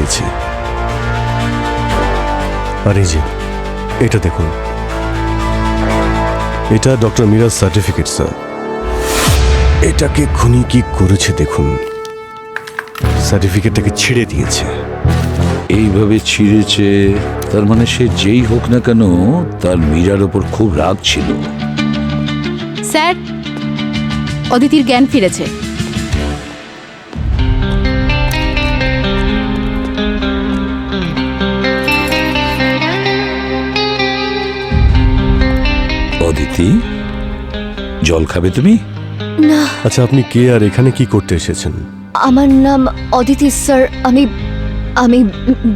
দিয়েছে। আর এই যে এটা দেখুন, এটা ডক্টর মীরার সার্টিফিকেট স্যার। এটাকে খুনি কি করেছে দেখুন, সার্টিফিকেটটাকে ছিঁড়ে দিয়েছে। এইভাবে ছিঁড়েছে, তার মানে সে যেই হোক না কেন তার মীরার ওপর খুব রাগ ছিল। স্যার, অদিতির জ্ঞান ফিরেছে। অদিতি, জল খাবে তুমি? না, আচ্ছা, আপনি কে আর এখানে কি করতে এসেছেন? আমার নাম অদিতি স্যার। আমি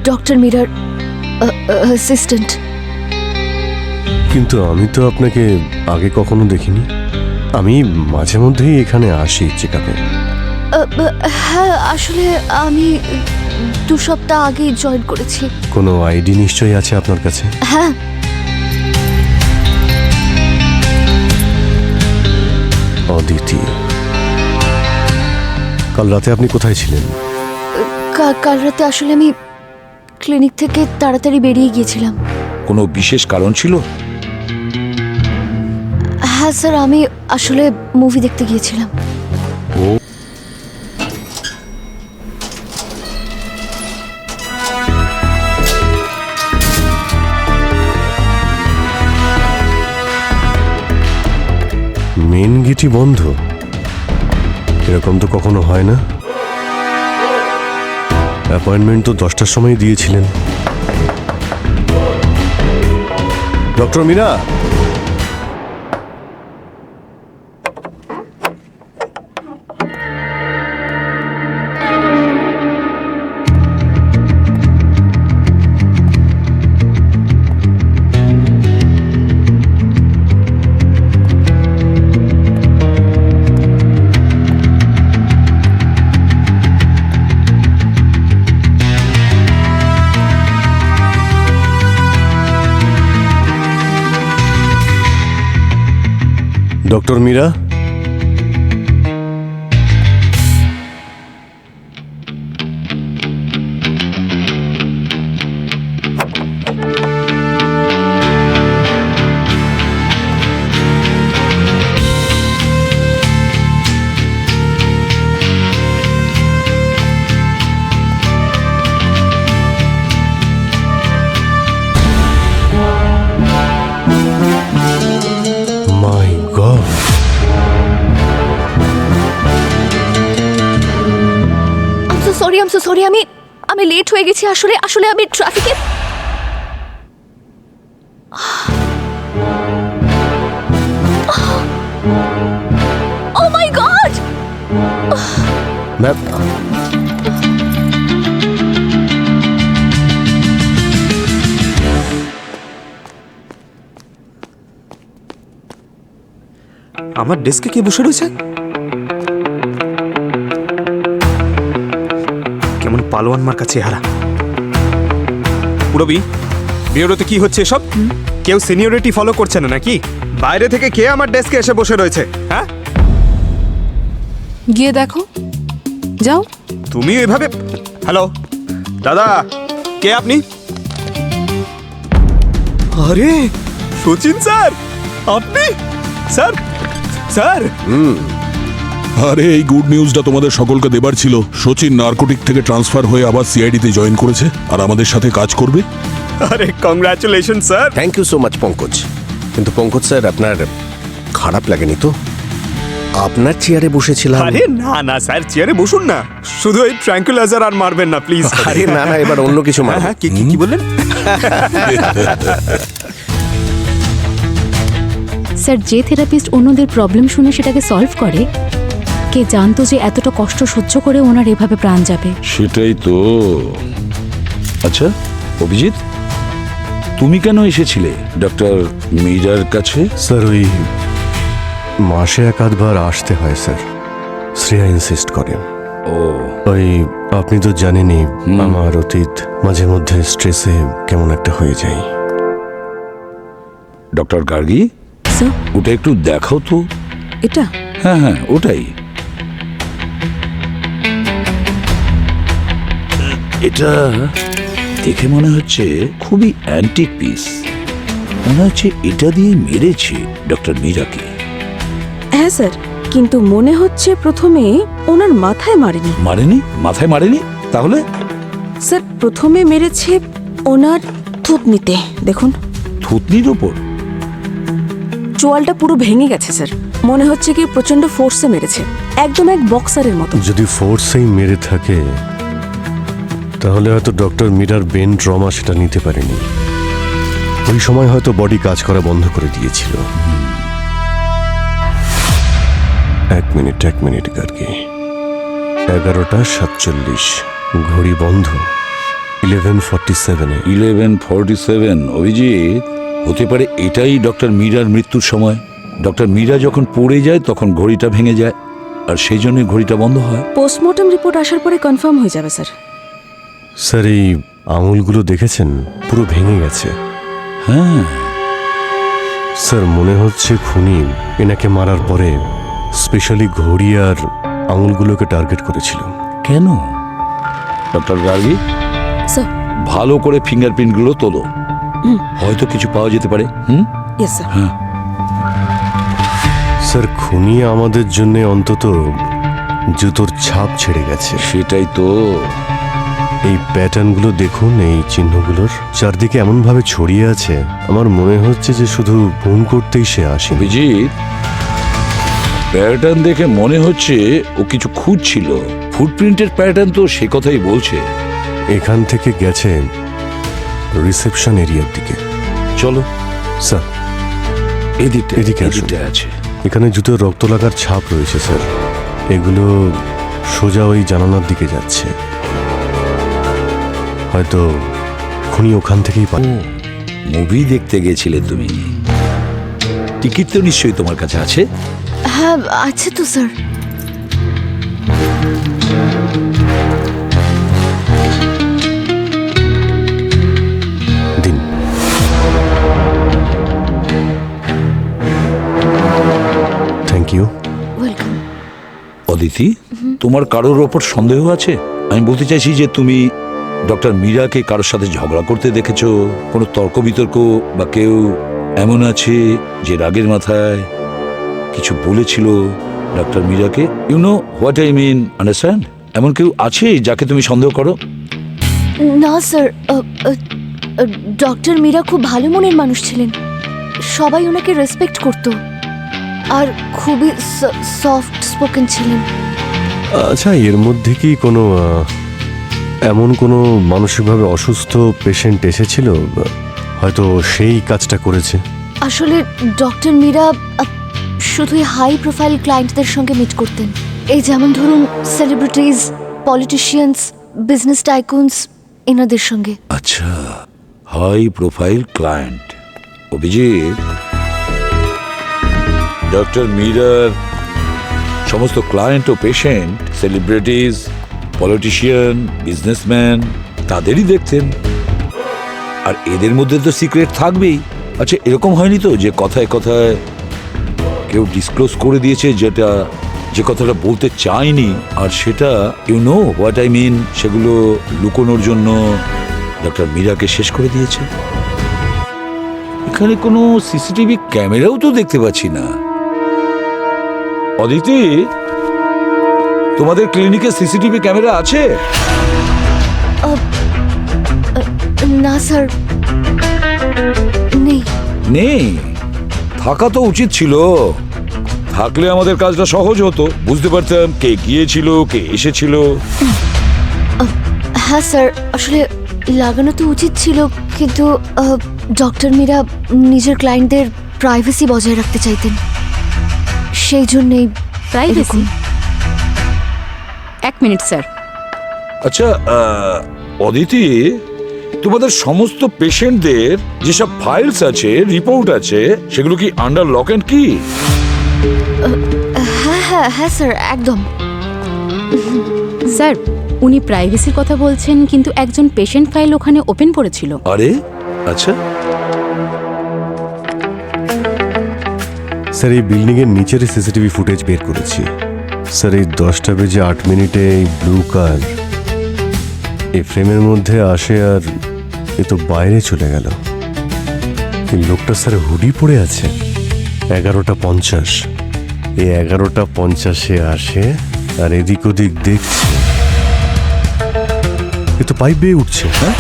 ডক্টর মীরার অ্যাসিস্ট্যান্ট। কিন্তু আমি তো আপনাকে আগে কখনো দেখিনি। আমি মাঝে মধ্যেই এখানে আসি চেকআপে। হ্যাঁ, আসলে আমি 2 সপ্তাহ আগেই জয়েন করেছি। কোনো আইডি নিশ্চয়ই আছে আপনার কাছে? হ্যাঁ, অদিতি, কাল রাতে আপনি কোথায় ছিলেন? কাল রাতে আসলে আমি ক্লিনিক থেকে তাড়াতাড়ি বেরিয়ে গিয়েছিলাম। কোনো বিশেষ কারণ ছিল? হ্যাঁ স্যার, আমি আসলে মুভি দেখতে গিয়েছিলাম। ও, মেন গেটই বন্ধ, এরকম তো কখনো হয় না। অ্যাপয়েন্টমেন্ট তো 10টার সময় দিয়েছিলেন। Doctor Meera, doctor Meera, my god, I am so sorry, আমি লেট হয়ে গেছি। আসলে আমি ট্রাফিকে। ও মাই গড! ম্যাম, আমার ডেস্কে কে বসে রয়েছে? কেমন পালোয়ান মার্কা চেহারা। পুরবি, বিউরোতে কি হচ্ছে এসব? কেউ সিনিয়রিটি ফলো করছে না নাকি? বাইরে থেকে কে আমার ডেস্কে এসে বসে রয়েছে? হ্যাঁ, গিয়ে দেখো, যাও। তুমি এভাবে? হ্যালো দাদা, কে আপনি? আরে সচিন স্যার, আপনি? স্যার স্যার, আরে এই গুড নিউজটা তোমাদের সকলকে দেবার ছিল। সচিন নার্কোটিক থেকে ট্রান্সফার হয়ে আবার সিআইডিতে জয়েন করেছে আর আমাদের সাথে কাজ করবে। আরে congratulation sir. Thank you so much Pankaj. কিন্তু পঙ্কজ স্যার, আপনার খারাপ লাগেনি তো? আপনার চেয়ারে বসেছিলাম। আরে না না স্যার, চেয়ারে বসুন না, শুধু এই ট্র্যাঙ্কুলাইজার আর মারবেন না প্লিজ। আরে না না, এবার অন্য কিছু হ্যাঁ মারবো। হ্যাঁ, কি বললেন? স্যার, যে থেরাপিস্ট অন্যদের প্রবলেম শুনে সেটাকে সলভ করে, কে জানতো যে এতটা কষ্ট সহ্য করে ওনার এভাবে প্রাণ যাবে? সেটাই তো। আচ্ছা অভিজিৎ, তুমি কেন এসেছিলে ডক্টর মীরার কাছে? স্যার, ওই মাসে 1-8বার আসতে হয় স্যার। শ্রেয়া ইনসিস্ট করেন। ও, ওই আপনি তো জানেনই আমার অতীত, মাঝে মধ্যে স্ট্রেসে কেমন একটা হয়ে যায়। ডক্টর গার্গী, স্যার, ওটা একটু দেখাও তো। এটা? হ্যাঁ হ্যাঁ, ওটাই। এটা দেখে মনে হচ্ছে খুবই অ্যান্টিক পিস। মনে হচ্ছে এটা দিয়ে মেরেছে ডক্টর মীরাকে। হ্যাঁ স্যার, কিন্তু মনে হচ্ছে প্রথমে ওনার মাথায় মারেনি। মারেনি? মাথায় মারেনি? তাহলে স্যার প্রথমে মেরেছে ওনার থুতনিতে, দেখুন থুতনির ওপর? চোয়ালটা পুরো ভেঙে গেছে স্যার। মনে হচ্ছে কি প্রচন্ড ফোর্সে মেরেছে, একদম এক বক্সারের মতো। যদি ফোর্সেই মেরে থাকে তাহলে হয়তো ডক্টর মীরার ব্রেন ট্রমা সেটা নিতে পারেনি। ওই সময় হয়তো বডি কাজ করা বন্ধ করে দিয়েছিল। এক মিনিট গার্গী। 11:47, ঘড়ি বন্ধ। 11:47 11:47। অভিজিৎ, হতে পারে এটাই ডক্টর মীরার মৃত্যুর সময়। ডক্টর মীরা যখন পড়ে যায় তখন ঘড়িটা ভেঙে যায়, আর সেই জন্য ঘড়িটা বন্ধ হয়। পোস্টমর্টম রিপোর্ট আসার পরে কনফার্ম হয়ে যাবে স্যার। স্যার, এই আঙুলগুলো দেখেছেন? পুরো ভেঙে গেছে। হ্যাঁ, স্যার মনে হচ্ছে খুনি এনাকে মারার পরে স্পেশালি ঘড়ি আর আঙুলগুলোকে টার্গেট করেছিল। কেন? Doctor Gargi, sir. ভালো করে ফিঙ্গারপ্রিন্টগুলো তোলো, হয়তো কিছু পাওয়া যেতে পারে। Yes sir. হ্যাঁ স্যার, খুনি আমাদের জন্য অন্তত জুতোর ছাপ ছেড়ে গেছে। সেটাই তো। এই প্যাটার্নগুলো দেখুন, এই চিহ্নগুলোর চারদিকে এমনভাবে ছড়িয়ে আছে, আমার মনে হচ্ছে যে শুধু ফোন করতেই সে আসেনি। অভিজিৎ, প্যাটার্ন দেখে মনে হচ্ছে ও কিছু খুঁজছিল। ফুটপ্রিন্টের প্যাটার্ন তো সে কথাই বলছে। এখান থেকে গেছে রিসেপশন এরিয়ার দিকে। চলো স্যার, এদিকটা, এদিকে আসুন। এদিকটা আছে। এখানে জুতোর রক্ত লাগার ছাপ রয়েছে স্যার। এগুলো সোজা ওই জানালার দিকে যাচ্ছে। হয়তো খুনি ওখান থেকেই মুভি দেখতে গেছিলে তুমি? টিকিট তো নিশ্চয়ই তোমার কাছে আছে। হ্যাঁ আছে তো স্যার। দিন। Thank you. ওয়েলকাম। অদিতি, তোমার কারোর ওপর সন্দেহ আছে? আমি বলতে চাইছি যে তুমি ডক্টর মীরাকে কারোর সাথে ঝগড়া করতে দেখেছো? কোনো তর্ক বিতর্ক, বা কেউ এমন আছে যে রাগের মাথায় কিছু বলেছিল ডক্টর মীরাকে? You know what I mean, understand? এমন কেউ আছে যাকে তুমি সন্দেহ করো? না স্যার, ডক্টর মীরা খুব ভালো মনের মানুষ ছিলেন। সবাই ওনাকে রেসপেক্ট করত আর খুবই সফট স্পোকেন ছিলেন। আচ্ছা, এর মধ্যে কি কোনো এমন কোনো মানসিকভাবে অসুস্থ পেশেন্ট এসেছিল? হয়তো সেই কাজটা করেছে। আসলে ডক্টর মীরা শুধুই হাই প্রোফাইল ক্লায়েন্টদের সঙ্গে মিট করতেন। এই যেমন ধরুন সেলিব্রিটিজ, পলিটিশিয়ানস, বিজনেস টাইকুনস, এনাদের সঙ্গে। আচ্ছা, high profile client. Abhijit, doctor মীরার সমস্ত ক্লায়েন্ট ও পেশেন্ট সেলিব্রিটিজ, পলিটিশিয়ান, বিজনেসম্যান, তাদেরই দেখতেন। আর এদের মধ্যে তো সিক্রেট থাকবেই। আচ্ছা, এরকম হয়নি তো যে কথায় কথায় কেউ ডিসক্লোজ করে দিয়েছে যে কথাটা বলতে চায়নি, আর সেটা you know what I mean, সেগুলো লুকোনোর জন্য ডক্টর মীরাকে শেষ করে দিয়েছে? এখানে কোনো সিসিটিভি ক্যামেরাও তো দেখতে পাচ্ছি না। অদিতি, তোমাদের ক্লিনিকে সিসিটিভি ক্যামেরা আছে? না স্যার, নেই। নেই? থাকা তো উচিত ছিল। থাকলে আমাদের কাজটা সহজ হতো, বুঝতে পারতাম কে গিয়েছিল, কে এসেছিল। হ্যাঁ স্যার, আসলে লাগানো তো উচিত ছিল, কিন্তু ডক্টর মীরা নিজের ক্লায়েন্টদের প্রাইভেসি বজায় রাখতে চাইতেন, সেই জন্যেই। প্রাইভেসি? এক মিনিট স্যার। আচ্ছা অদিতি, তোমাদের সমস্ত পেশেন্টদের যেসব ফাইলস আছে, রিপোর্ট আছে, সেগুলো কি আন্ডার লক অ্যান্ড কি? হ্যাঁ হ্যাঁ হ্যাঁ স্যার, একদম। স্যার, উনি প্রাইভেসির কথা বলছেন, কিন্তু একজন পেশেন্ট ফাইল ওখানে ওপেন পড়েছিল। আরে আচ্ছা। স্যার, এই বিল্ডিংয়ের নিচের সিসিটিভি ফুটেজ বের করেছি। স্যার, এই 10:08 এই ব্লু কার এই ফ্রেমের মধ্যে আসে আর এ তো বাইরে চলে গেল। এই লোকটা স্যার হুডি পরে আছে। 11:50, এই 11:50 আসে আর এদিক ওদিক দেখছে। এ তো পাইপ বেয়ে উঠছে। হ্যাঁ,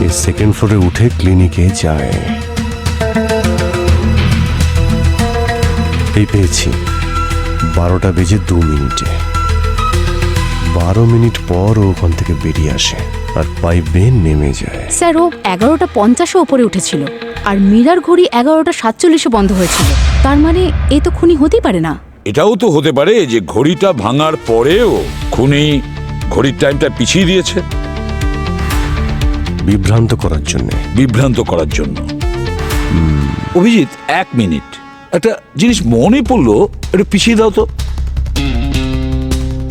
এই সেকেন্ড ফ্লোরে উঠে ক্লিনিকে যায়। এই পেয়েছি 12:02। 12 মিনিট পর ও ওখান থেকে বেরিয়ে আসে আর পাইপ বেয়ে নেমে যায়। স্যার ও 11:50 ওপরে উঠেছিল আর মীরার ঘড়ি 11:47 বন্ধ হয়েছিল। তার মানে এ তো খুনি হতেই পারে না। এটাও তো হতে পারে যে ঘড়িটা ভাঙার পরেও খুনি ঘড়ির টাইমটা পিছিয়ে দিয়েছে বিভ্রান্ত করার জন্য। অভিজিৎ, 1 মিনিট, একটা জিনিস মনে পড়লো, একটু পিছিয়ে দাও তো।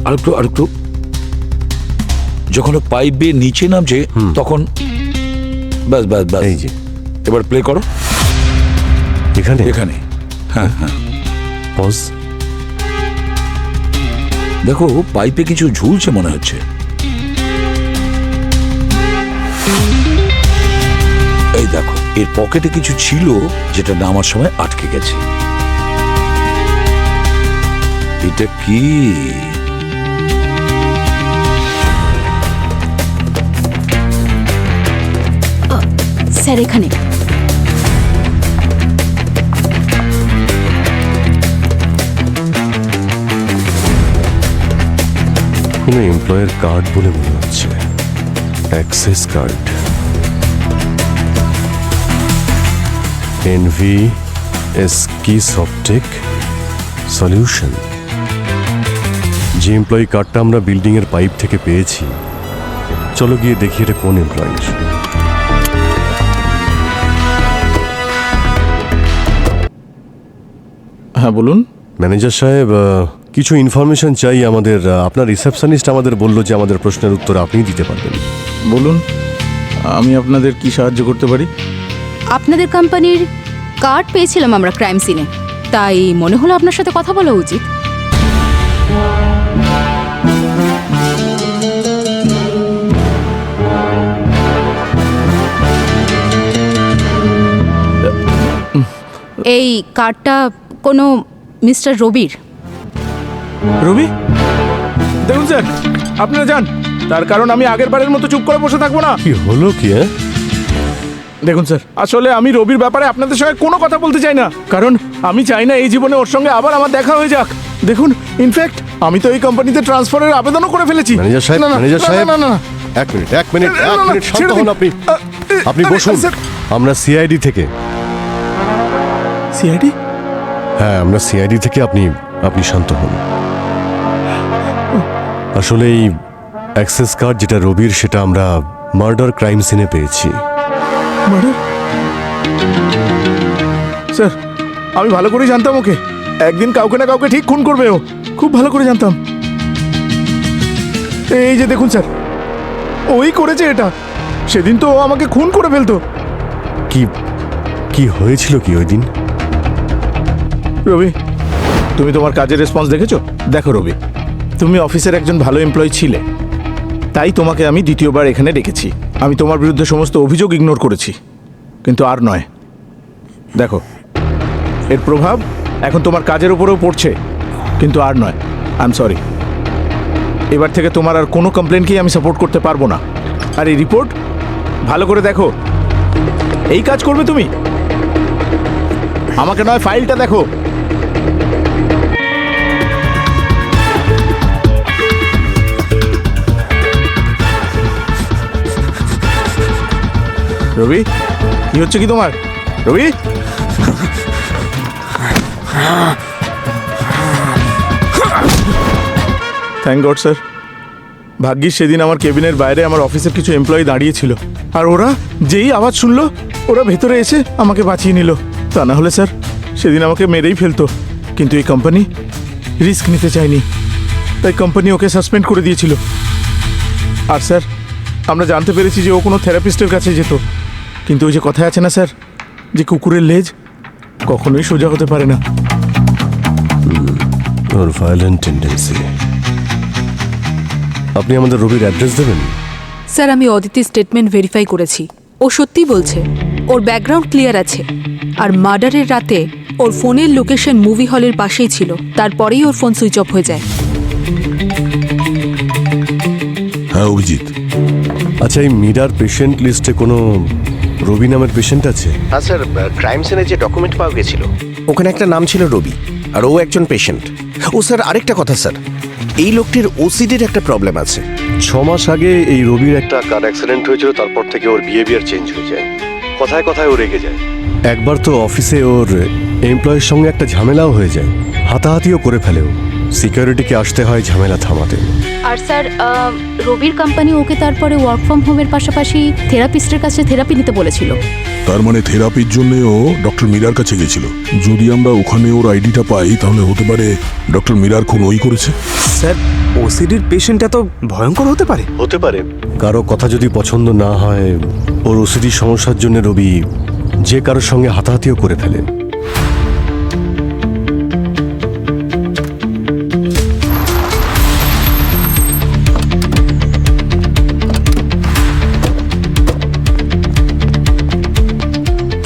আরেকটু। যখন পাইপ বেয়ে নিচে নামছে তখন ব্যাস। এই যে এবার প্লে করো। এখানে হ্যাঁ। পজ। দেখো পাইপে কিছু ঝুলছে মনে হচ্ছে। এই দেখো, এর পকেটে কিছু ছিল যেটা নামার সময় আটকে গেছে। এটা কি? স্যার এখানে কোনো এমপ্লয়ের কার্ড বলে মনে হচ্ছে। Access card. NVSK Softech solution. যে এমপ্লয়ি কার্ডটা আমরা বিল্ডিং এর পাইপ থেকে পেয়েছি, চলো গিয়ে দেখি এটা কোন এমপ্লয়ের। হ্যাঁ বলুন। ম্যানেজার সাহেব, কিছু ইনফরমেশন চাই আমাদের। আপনার রিসেপশনিস্ট আমাদের বললো যে আমাদের প্রশ্নের উত্তর আপনি দিতে পারবেন। বলুন, আমি আপনাদের কি সাহায্য করতে পারি? আপনাদের কোম্পানির কার্ড পেয়েছিলাম আমরা ক্রাইম সিনে, তাই মনে হলো আপনার সাথে কথা বলা উচিত। এই কার্ডটা কোনো মিস্টার রবির। রবি? দেখুন স্যার, আপনারা যান, তার কারণ আমি আগের বারের মতো চুপ করে বসে থাকবো না। কি হলো কি? দেখুন স্যার, আসলে আমি রবির ব্যাপারে আপনাদের সঙ্গে কোনো কথা বলতে চাই না, কারণ আমি চাই না এই জীবনে ওর সঙ্গে আবার আমার দেখা হয়ে যাক। দেখুন, ইনফ্যাক্ট আমি তো এই কোম্পানিতে ট্রান্সফারের আবেদনও করে ফেলেছি। ম্যানেজার সাহেব, ম্যানেজার সাহেব, না, এক মিনিট শান্ত হন আপনি। আপনি বসুন। আমরা সিআইডি থেকে। সিআইডি? হ্যাঁ, আমরা সিআইডি থেকে। আপনি শান্ত হন। আসলে এই অ্যাক্সেস কার্ড যেটা রবির, সেটা আমরা মার্ডার ক্রাইম সিনে পেয়েছি। মার্ডার? স্যার, আমি ভালো করেই জানতাম ওকে একদিন কাউকে না কাউকে ঠিক খুন করবে। ও খুব ভালো করে জানতাম। এই যে দেখুন স্যার, ওই করেছে এটা। সেদিন তো ও আমাকে খুন করে ফেলতো। কি হয়েছিল কি ওই দিন? রবি, তুমি তোমার কাজের রেসপন্স দেখেছো? দেখো রবি, তুমি অফিসের একজন ভালো এমপ্লয়ি ছিলে, তাই তোমাকে আমি দ্বিতীয়বার এখানে ডেকেছি। আমি তোমার বিরুদ্ধে সমস্ত অভিযোগ ইগনোর করেছি, কিন্তু আর নয়। দেখো, এর প্রভাব এখন তোমার কাজের উপরেও পড়ছে, কিন্তু আর নয়। I am sorry. এবার থেকে তোমার আর কোনো কমপ্লেনকেই আমি সাপোর্ট করতে পারবো না। আর এই রিপোর্ট ভালো করে দেখো। এই কাজ করবে তুমি? আমাকে নয়, ফাইলটা দেখো। রবি, কি হচ্ছে কি তোমার? রবি, থ্যাংক গড স্যার। ভাগ্যিস সেদিন আমার কেবিনের বাইরে আমার অফিসের কিছু এমপ্লয়ি দাঁড়িয়ে ছিল, আর ওরা যেই আওয়াজ শুনলো ওরা ভেতরে এসে আমাকে বাঁচিয়ে নিল। তা না হলে স্যার সেদিন আমাকে মেরেই ফেলতো। কিন্তু এই কোম্পানি রিস্ক নিতে চায়নি, তাই কোম্পানি ওকে সাসপেন্ড করে দিয়েছিল। আর স্যার, আমরা জানতে পেরেছি যে ও কোনো থেরাপিস্টের কাছে যেত, কিন্তু ওই যে কথা আছে না স্যার, যে কুকুরের লেজ কখনোই সোজা হতে পারে না। ওর ভায়োলেন্ট টেন্ডেন্সি। আপনি আমাদের রবির অ্যাড্রেস দেবেন? স্যার আমি অদিতির স্টেটমেন্ট ভেরিফাই করেছি, ও সত্যি বলছে, ওর ব্যাকগ্রাউন্ড ক্লিয়ার আছে। আর মার্ডারের রাতে ওর ফোনের লোকেশন মুভি হলের পাশেই ছিল, তারপরেই ওর ফোন সুইচ অফ হয়ে যায়। হ্যাঁ অভিজিৎ, আচ্ছা, এই মিরার পেশেন্ট লিস্টে কোনো রবি নামের পেশেন্ট আছে? হ্যাঁ স্যার, ক্রাইম সিনে যে ডকুমেন্ট পাওয়া গেছিল ওখানে একটা নাম ছিল রবি, আর ও একজন পেশেন্ট। ও স্যার, আরেকটা কথা স্যার, এই লোকটির ওসিডির একটা প্রবলেম আছে। 6 মাস আগে এই রবির একটা কার অ্যাক্সিডেন্ট হয়েছিল, তারপর থেকে ওর বিহেভিয়ার চেঞ্জ হয়ে যায়, কথায় কথায় ও রেগে যায়। একবার তো অফিসে ওর এমপ্লয়ের সঙ্গে একটা ঝামেলাও হয়ে যায়, হাতাহাতিও করে ফেলে ও। সিকিউরিটিকে আসতে হয় ঝামেলা থামাতে। আর স্যার রবির কোম্পানি ওকে তারপরে ওয়ার্ক ফ্রম হোমের পাশাপাশি থেরাপিস্টের কাছে থেরাপি নিতে বলেছিল। তার মানে থেরাপির জন্য ও ডক্টর মীরার কাছে গেছিল। যদি আমরা ওখানে ওর আইডিটা পাই তাহলে হতে পারে ডক্টর মীরার খুন ওই করেছে। স্যার, ওসিডির পেশেন্ট এত ভয়ঙ্কর হতে পারে? হতে পারে। কারো কথা যদি পছন্দ না হয়, ওর ওসিডি সমস্যার জন্য রবি যে কারোর সঙ্গে হাতাহাতিও করে ফেলে।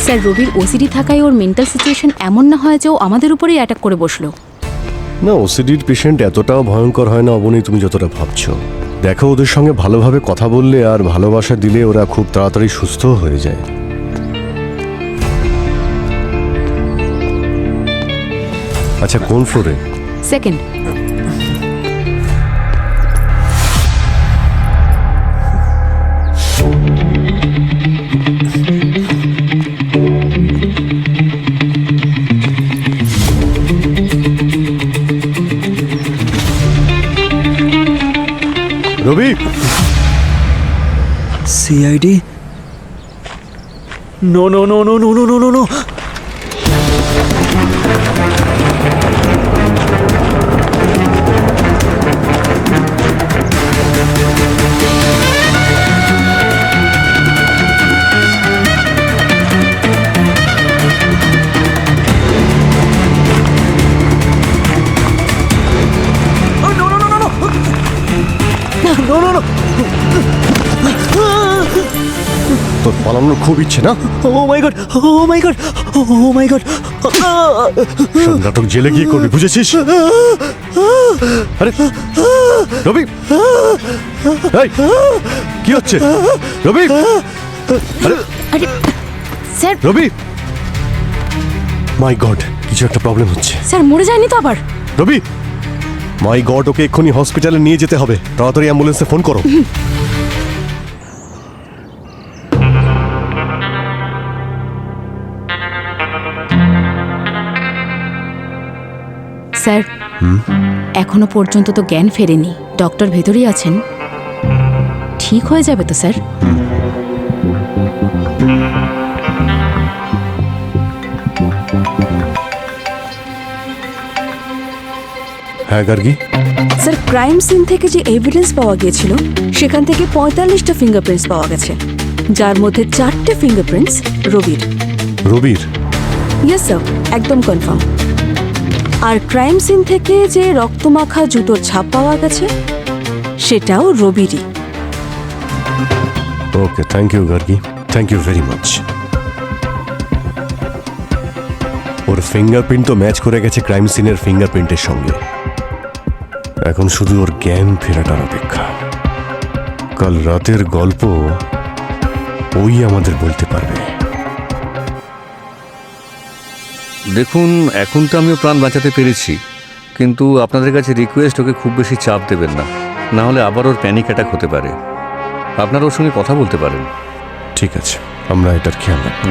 স্যার রবির ওসিডি থাকায় ওর মেন্টাল সিচুয়েশন এমন না হয় যে ও আমাদের উপরেই অ্যাটাক করে বসলো। না, ওসিডির পেশেন্ট এতটাও ভয়ঙ্কর হয় না অবনী, তুমি যতটা ভাবছো। দেখো, ওদের সঙ্গে ভালোভাবে কথা বললে আর ভালোবাসা দিলে ওরা খুব তাড়াতাড়ি সুস্থ হয়ে যায়। আচ্ছা, কোন ফ্লোরে? Second. Rabi, CID? No no no no no no no no no. তোর পালানোর খুব ইচ্ছে না? Oh my God, oh my God, oh my God. সব নাটক জেলে গিয়ে করবি, বুঝেছিস? আরে রবি, এই, কি হচ্ছে রবি? আরে আরে স্যার, রবি, মাই গড, কিছু একটা প্রবলেম হচ্ছে। স্যার মরে যায়নি তো আবার? রবি, মাই গড, ওকে এক্ষুনি হসপিটালে নিয়ে যেতে হবে, তাড়াতাড়ি অ্যাম্বুলেন্সে ফোন করো। স্যার এখনো পর্যন্ত তো জ্ঞান ফেরেনি, ডক্টর ভেতরেই আছেন, ঠিক হয়ে যাবে তো স্যার? হ্যাঁ গার্গী, স্যার ক্রাইম সিন থেকে যে এভিডেন্স পাওয়া গিয়েছিল সেখান থেকে 45টা ফিঙ্গারপ্রিন্টস পাওয়া গেছে, যার মধ্যে 4টে ফিঙ্গারপ্রিন্টস রবির। রবির? ইয়েস স্যার, একদম কনফার্ম। আর ক্রাইম সিন থেকে যে রক্তমাখা জুতোর ছাপ পাওয়া গেছে সেটাও রবিরই। Okay, thank you Gargi, thank you very much. ওর ফিঙ্গারপ্রিন্ট তো ম্যাচ করে গেছে ক্রাইম সিনের ফিঙ্গারপ্রিন্টের সঙ্গে। এখন শুধু ওর জ্ঞান ফেরাটার অপেক্ষা। কাল রাতের গল্প ওই আমাদের বলতে পারবে। দেখুন, এখন তো আমিও প্রাণ বাঁচাতে পেরেছি, কিন্তু আপনাদের কাছে রিকোয়েস্ট, ওকে খুব বেশি চাপ দেবেন না, না হলে আবার ওর প্যানিক অ্যাটাক হতে পারে। আপনারা ওর সঙ্গে কথা বলতে পারেন। ঠিক আছে, আমরা এটার খেয়াল রাখব।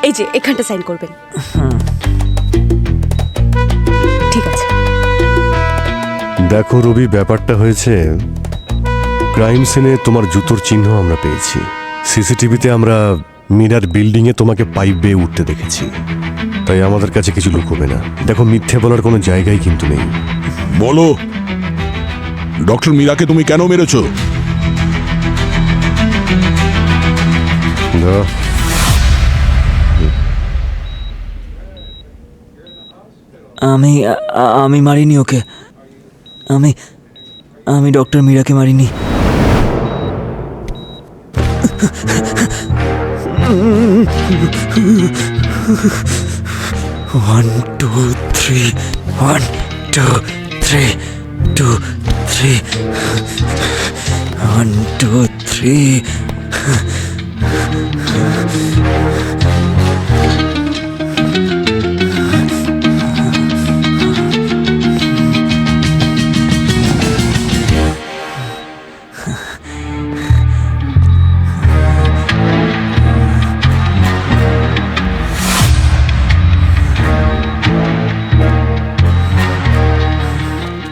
এই যে এখানটা সাইন করবেন। ঠিক আছে। দেখো রবি, ব্যাপারটা হয়েছে, ক্রাইম সিনে তোমার জুতোর চিহ্ন আমরা পেয়েছি। সিসিটিভিতে আমরা মিরার বিল্ডিংয়ে তোমাকে পাইপ বেয়ে উঠতে দেখেছি, তাই আমাদের কাছে কিছু লুকোবে না। দেখো, মিথ্যে বলার কোনো জায়গায় কিন্তু নেই। বলো, ডক্টর মীরাকে তুমি কেন মেরেছো? আমি মারিনি ওকে। আমি ডক্টর মীরাকে মারিনি। One, two, three. 1, 2, 3. 2, 3. 1, 2, 3.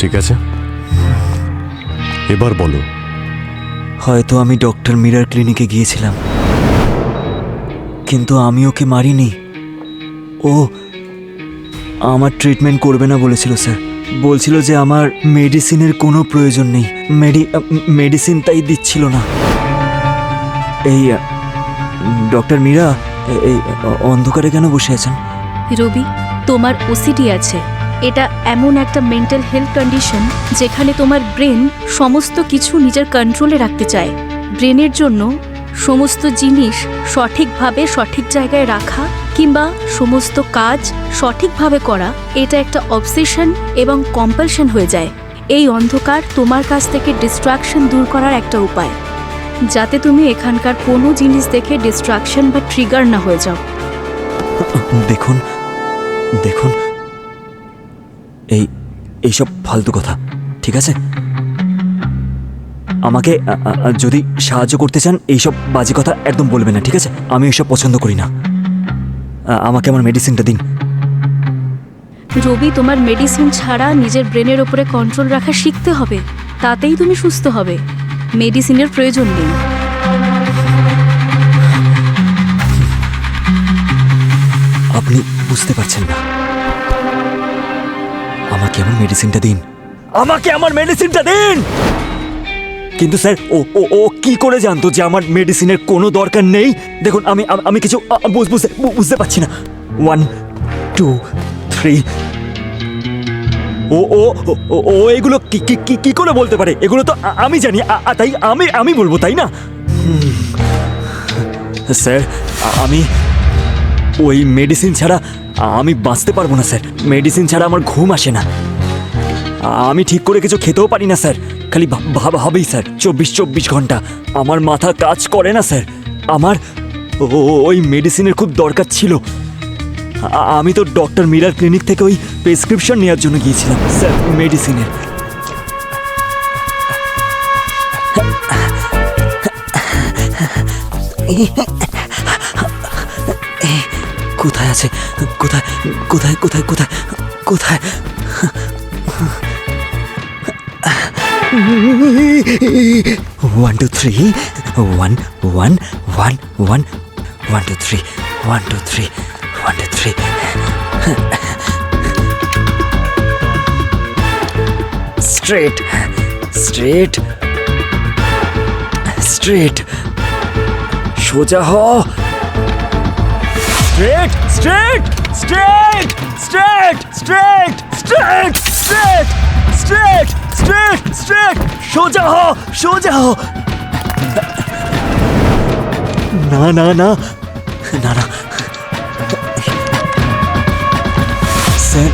ঠিক আছে, এবার বলো। হয়তো আমি ডক্টর মীরার ক্লিনিকে গিয়েছিলাম, কিন্তু আমি ওকে মারিনি। ও আমার ট্রিটমেন্ট করবে না বলেছিল স্যার। বলছিল যে আমার মেডিসিনের কোনো প্রয়োজন নেই, মেডিসিন তাই দিচ্ছিল না। এই ডক্টর মীরা এই অন্ধকারে কেন বসে আছেন? রবি, তোমার ওসিডি আছে। এটা এমন একটা মেন্টাল হেলথ কন্ডিশন যেখানে তোমার ব্রেন সমস্ত কিছু নিজের কন্ট্রোলে রাখতে চায়। ব্রেনের জন্য সমস্ত জিনিস সঠিকভাবে সঠিক জায়গায় রাখা কিংবা সমস্ত কাজ সঠিকভাবে করা, এটা একটা অবসেশন এবং কম্পালশন হয়ে যায়। এই অন্ধকার তোমার কাছ থেকে ডিস্ট্রাকশন দূর করার একটা উপায়, যাতে তুমি এখানকার কোনো জিনিস দেখে ডিস্ট্রাকশন বা ট্রিগার না হয়ে যাও। দেখুন দেখুন, এইসব ফালতু কথা, ঠিক আছে? আমাকে যদি সাহায্য করতে চান এইসব বাজে কথা একদম বলবেন না, ঠিক আছে? আমি এইসব পছন্দ করি না। আমাকে আমার মেডিসিনটা দিন। রবি, তোমার মেডিসিন ছাড়া নিজের ব্রেনের ওপরে কন্ট্রোল রাখা শিখতে হবে, তাতেই তুমি সুস্থ হবে। মেডিসিনের প্রয়োজন নেই। আপনি বুঝতে পারছেন না। আমাকে আমার মেডিসিনটা দিন, আমাকে আমার মেডিসিনটা দিন। কিন্তু স্যার, ও কি করে জানতো যে আমার মেডিসিনের কোনো দরকার নেই? দেখুন, আমি কিছু বুঝতে পারছি না। 1, 2, 3। ও এগুলো কি করে বলতে পারে? এগুলো তো আমি জানি, তাই আমি বলবো, তাই না? স্যার, আমি ওই মেডিসিন ছাড়া আমি বাঁচতে পারবো না স্যার। মেডিসিন ছাড়া আমার ঘুম আসে না, আমি ঠিক করে কিছু খেতেও পারি না স্যার। খালি ভাবেই স্যার, 24 ঘন্টা আমার মাথা কাজ করে না স্যার। আমার ওই মেডিসিনের খুব দরকার ছিল। আমি তো ডক্টর মীরার ক্লিনিক থেকে ওই প্রেসক্রিপশন নেওয়ার জন্য গিয়েছিলাম স্যার, মেডিসিনের। কোথায় আছে? কোথায় কোথায় কোথায় কোথায় কোথায়? 1, 2, 3. 1, 1, 1, 1. 1, 2, 3. 1, 2, 3. 1, 2, 3. Straight, straight, straight. সোজা হ। Straight, straight, straight, straight, straight, straight, straight, straight, straight, straight. সোজা হ, সোজা হ। না না না না না স্যার,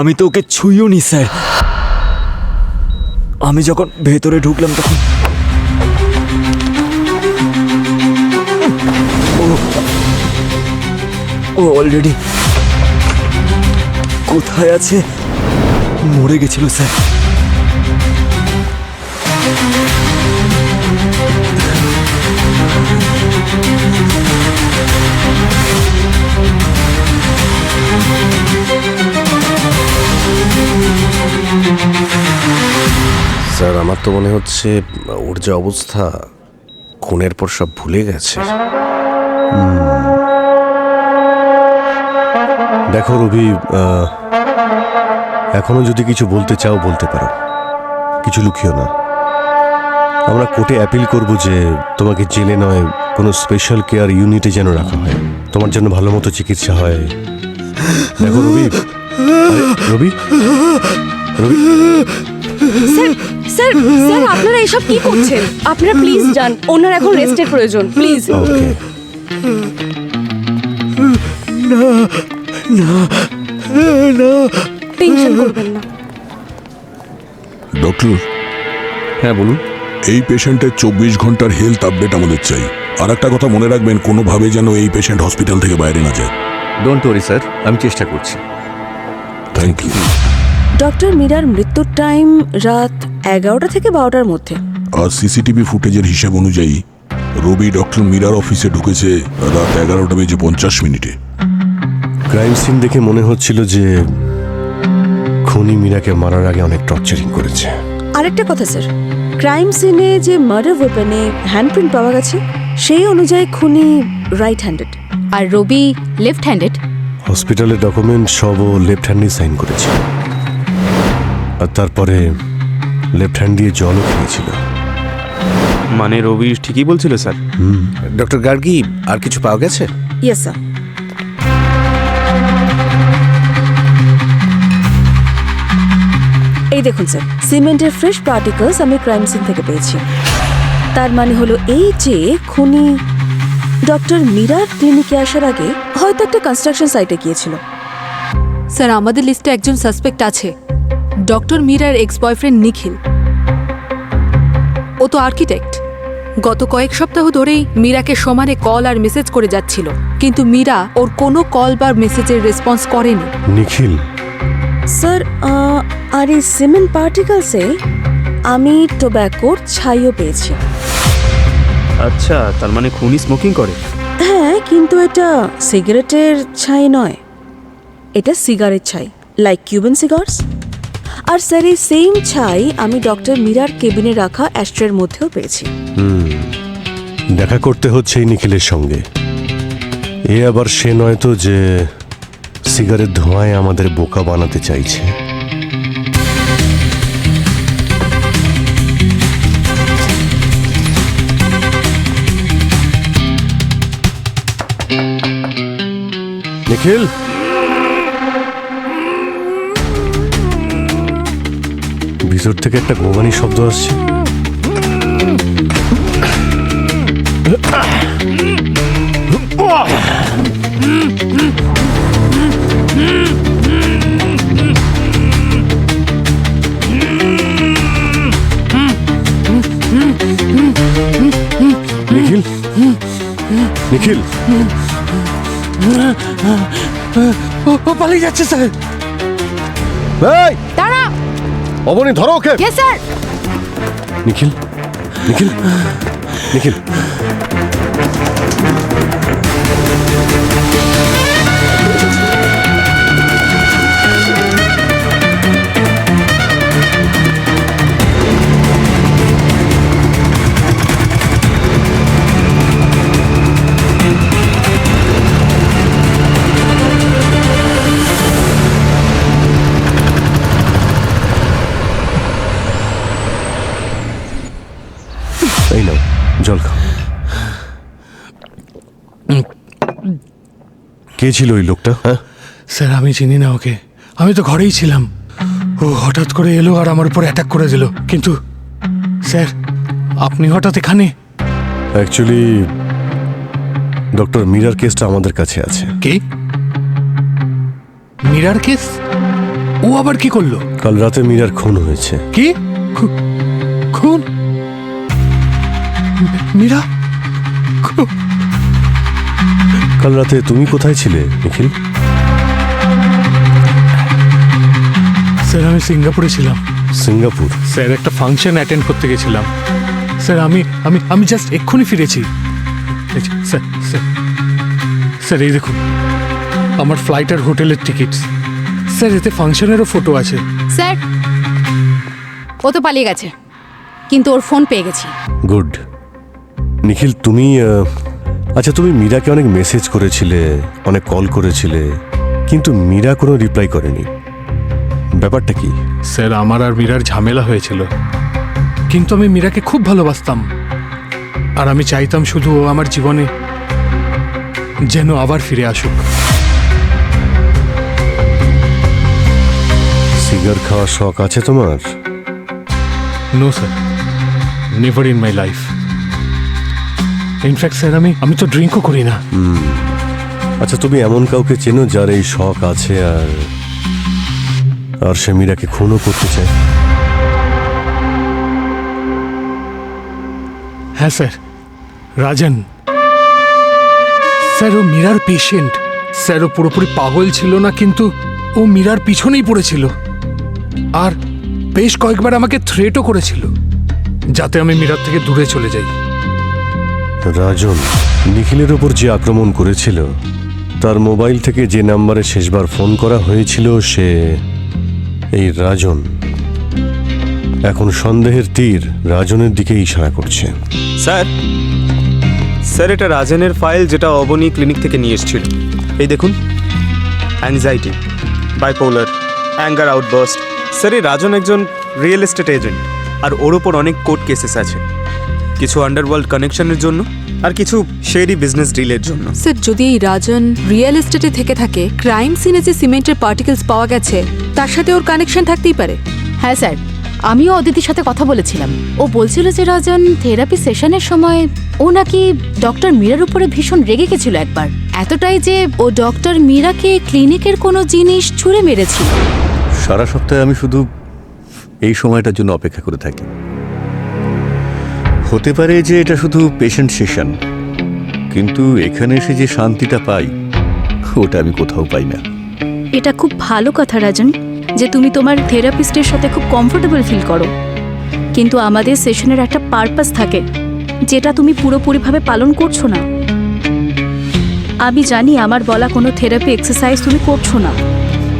আমি তো ওকে ছুঁইও নি স্যার। আমি যখন ভেতরে ঢুকলাম তখন ও অলরেডি কোথায় আছে? মরে গেছিল স্যার। স্যার, আমার তো মনে হচ্ছে ওর যে অবস্থা, খুনের পর সব ভুলে গেছে। দেখো রবি, এখনো যদি কিছু বলতে চাও বলতে পারো, কিছু লুকিও না। আমরা কোর্টে অ্যাপিল করব যে তোমাকে জেলে নয়, কোনো স্পেশাল কেয়ার ইউনিটে যেন রাখা হয়, তোমার জন্য ভালো মতো চিকিৎসা হয়, দেখো রবি, আরে, রবি, রবি, স্যার স্যার স্যার আপনারা এসব কি করছেন? আপনারা প্লিজ যান, ওনার এখন রেস্টের প্রয়োজন, প্লিজ। ওকে। টেনশন করবেন না। ডক্টর, হ্যাঁ বলুন। এই পেশেন্টের 24 ঘন্টার হেলথ আপডেট আমাদের চাই। আর একটা কথা মনে রাখবেন, কোনোভাবে যেন এই পেশেন্ট হসপিটাল থেকে বাইরে না যায়। ডোন্ট ওয়ারি স্যার, আমি চেষ্টা করছি। Thank you. ডক্টর মীরার মৃত্যুর টাইম রাত 11টা থেকে 12টার মধ্যে। আর সিসিটিভি ফুটেজের হিসাব অনুযায়ী রবি ডক্টর মীরার অফিসে ঢুকেছে রাত 11:50 ক্রাইম সিন দেখে মনে হচ্ছিল যে খুনি মীরাকে মারার আগে অনেক টর্চারিং করেছে। আরেকটা কথা স্যার, ক্রাইম সিনে যে মার্ডার ওয়েপনে হ্যান্ডপ্রিন্ট পাওয়া গেছে সেই অনুযায়ী খুনি রাইট হ্যান্ডেড। আর রবি লেফট হ্যান্ডেড। হসপিটালের ডকুমেন্ট সব ও লেফট হ্যান্ডে সাইন করেছে, আর তারপরে লেফট হ্যান্ড দিয়ে জলও খেয়েছিল। মানে রবি ঠিকই বলছিল স্যার। ডক্টর গার্গী, আর কিছু পাওয়া গেছে? Yes sir. এই দেখুন স্যার, সিমেন্টের ফ্রেশ পার্টিকেলস আমি ক্রাইম সিন থেকে পেয়েছি। তার মানে হলো এই যে খুনি ডক্টর মীরার ক্লিনিকে আসার আগে হয়তো একটা কনস্ট্রাকশন সাইটে গিয়েছিল। স্যার আমাদের লিস্টে একজন সাসপেক্ট আছে, ডক্টর মীরার এক্স বয়ফ্রেন্ড নিখিল। ও তো আর্কিটেক্ট। গত কয়েক সপ্তাহ ধরেই মীরাকে সমানে কল আর মেসেজ করে যাচ্ছিল, কিন্তু মীরা ওর কোনো কল বা মেসেজের রেসপন্স করেনি। নিখিল? স্যার আর এই সিমেন্ট পার্টিকেলসে আমি টোব্যাকোর ছাইও পেয়েছি। আচ্ছা, তার মানে খুনি স্মোকিং করে? হ্যাঁ, কিন্তু এটা সিগারেটের ছাই নয়, এটা সিগারেট ছাই, লাইক কিউবান সিগার্স। আর স্যার এই সেম ছাই আমি ডক্টর মীরার কেবিনে রাখা অ্যাস্ট্রের মধ্যেও পেয়েছি। দেখা করতে হচ্ছে এই নিখিলের সঙ্গে। এ আবার সে নয় তো যে সিগারেট ধোঁয়ায় আমাদের বোকা বানাতে চাইছে। নিখিল, ভিতর থেকে একটা গোগানি শব্দ আসছে। নিখিল, নিখিল, ও পালিয়ে যাচ্ছে স্যার। এই দাঁড়া! অবনী, ধরো ওকে। Yes sir. নিখিল, নিখিল, নিখিল। এই নাও জল খাও। কে ছিল ওই লোকটা? হ্যাঁ স্যার, আমি চিনি না ওকে। আমি তো ঘরেই ছিলাম। ও হঠাৎ করে এলো আর আমার উপর অ্যাটাক করে দিল। কিন্তু স্যার, আপনি হঠাৎ এখানে? অ্যাকচুয়ালি ডক্টর মীরার কেসটা আমাদের কাছে আছে। কি? মীরার কেস? ও আবার কি করলো? কাল রাতে মীরার খুন হয়েছে। কি? খুন? মীরা? কাল রাতে তুমি কোথায় ছিলে নিখিল? স্যার, আমি সিঙ্গাপুরে ছিলাম। সিঙ্গাপুর? স্যার, একটা ফাংশন অ্যাটেন্ড করতে গেছিলাম। স্যার, আমি আমি আমি জাস্ট এক্ষুনি ফিরেছি। স্যার স্যার স্যার, এই দেখুন আমার ফ্লাইট আর হোটেলের টিকিটস। স্যার, এতে ফাংশনেরও ফটো আছে। স্যার, ও তো পালিয়ে গেছে, কিন্তু ওর ফোন পেয়ে গেছি। গুড। নিখিল, তুমি আচ্ছা, তুমি মীরাকে অনেক মেসেজ করেছিলে, অনেক কল করেছিলে, কিন্তু মীরা কোনো রিপ্লাই করেনি। ব্যাপারটা কি? স্যার, আমার আর মীরার ঝামেলা হয়েছিল, কিন্তু আমি মীরাকে খুব ভালোবাসতাম। আর আমি চাইতাম শুধু ও আমার জীবনে যেন আবার ফিরে আসুক। সিগার খাওয়ার শখ আছে তোমার? No sir, never in my life. In fact sir আমি তো ড্রিঙ্কও করি না। আচ্ছা, তুমি এমন কাউকে চেনো যার এই শখ আছে আর সে মীরাকে খুনও করতে চায়? হ্যাঁ স্যার, রাজন স্যার। ও মীরার পেশেন্ট স্যার। ও পুরোপুরি পাগল ছিল না, কিন্তু ও মীরার পিছনেই পড়েছিল আর বেশ কয়েকবার আমাকে থ্রেটও করেছিল যাতে আমি মীরার থেকে দূরে চলে যাই। রাজন নিখিলের ওপর যে আক্রমণ করেছিল তার মোবাইল থেকে যে নাম্বারে শেষবার ফোন করা হয়েছিল সে এই রাজন। এখন সন্দেহের তীর রাজনের দিকে ইশারা করছে। স্যার এটা রাজনের ফাইল, যেটা অবনী ক্লিনিক থেকে নিয়ে এসেছিল। এই দেখুন, anxiety, bipolar, anger outburst. Sir এই রাজন একজন রিয়েল এস্টেট এজেন্ট, আর ওর ওপর অনেক কোর্ট কেসেস আছে, কিছু আন্ডারওয়ার্ল্ড কানেকশনের জন্য আর কিছু শেরি বিজনেস ডিলের জন্য। স্যার, যদি এই রাজন রিয়েল এস্টেটে থেকে থাকে, ক্রাইম সিনে যে সিমেন্টের পার্টিকেলস পাওয়া গেছে তার সাথে ওর কানেকশন থাকতেই পারে। হ্যাঁ স্যার, আমিও অদিতির সাথে কথা বলেছিলাম। ও বলছিল যে রাজন থেরাপি সেশনের সময় ও নাকি ডক্টর মীরার উপরে ভীষণ রেগে গেছিল একবার, এতটাই যে ও ডক্টর মীরাকে ক্লিনিকের কোনো জিনিস ছুঁড়ে মেরেছিল। সারা সপ্তাহে আমি শুধু এই সময়টার জন্য অপেক্ষা করে থাকি। হতে পারে যে এটা শুধু পেশেন্ট সেশন, কিন্তু এখানে এসে যে শান্তিটা পাই ওটা আমি কোথাও পাই না। এটা খুব ভালো কথা রাজন যে তুমি তোমার থেরাপিস্টের সাথে খুব কমফোর্টেবল ফিল করো, কিন্তু আমাদের সেশনের একটা পারপাস থাকে যেটা তুমি পুরোপুরিভাবে পালন করছো না। আমি জানি আমার বলা কোনো থেরাপি এক্সারসাইজ তুমি করছো না।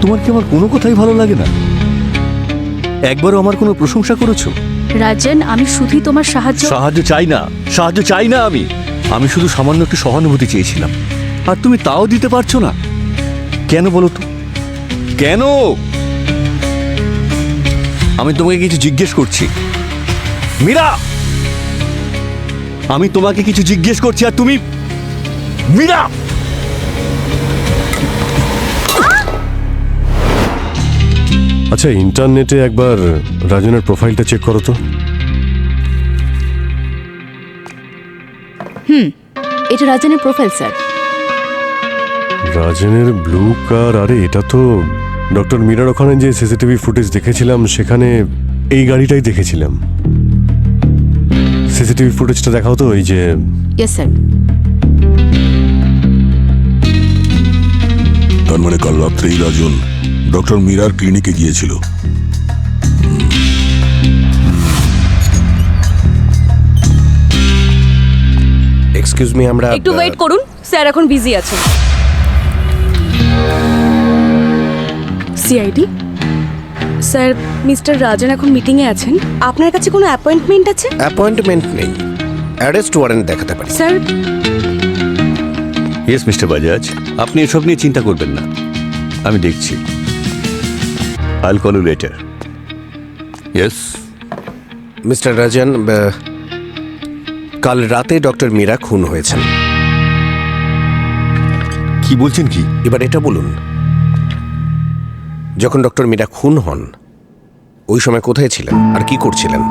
তোমার কি আমার কোনো কথাই ভালো লাগে না? একবারও আমার কোনো প্রশংসা করেছো? রাজন, আমি শুধুই তোমার সাহায্য সাহায্য চাই না। আমি শুধু সামান্য একটু সহানুভূতি চেয়েছিলাম, আর তুমি তাও দিতে পারছো না। কেন বলো তো, কেন? আমি তোমাকে কিছু জিজ্ঞেস করছি মীরা, আমি তোমাকে কিছু জিজ্ঞেস করছি আর তুমি মীরা। আচ্ছা, ইন্টারনেটে একবার রাজনের প্রোফাইলটা চেক করো তো। এটা রাজনের প্রোফাইল স্যার। রাজনের ব্লু কার? আরে এটা তো ডক্টর মীরার ওখানে যে সিসিটিভি ফুটেজ দেখেছিলাম সেখানে এই গাড়িটাই দেখেছিলাম। সিসিটিভি ফুটেজটা দেখাও তো। এই যে ইয়েস স্যার। তার মানে কাল রাত্রেই রাজন ডক্টর মীরার ক্লিনিকে গিয়েছিল। এক্সকিউজ মি, আমরা একটু ওয়েট করুন, স্যার এখন বিজি আছেন। সিআইডি স্যার, মিস্টার রাজন এখন মিটিংয়ে আছেন। আপনার কাছে কোনো অ্যাপয়েন্টমেন্ট আছে? অ্যাপয়েন্টমেন্ট নেই, অ্যারেস্ট ওয়ারেন্ট দেখাতে পারি। স্যার, ইয়েস মিস্টার বাজাজ, আপনি এসব নিয়ে চিন্তা করবেন না, আমি দেখছি। I'll call you later. Yes mister Rajan, কাল রাতে ডক্টর মীরা খুন হয়েছেন। কি বলছেন কি? এবার এটা বলুন, যখন ডক্টর মীরা খুন হন ওই সময় কোথায় ছিলেন আর কি করছিলেন?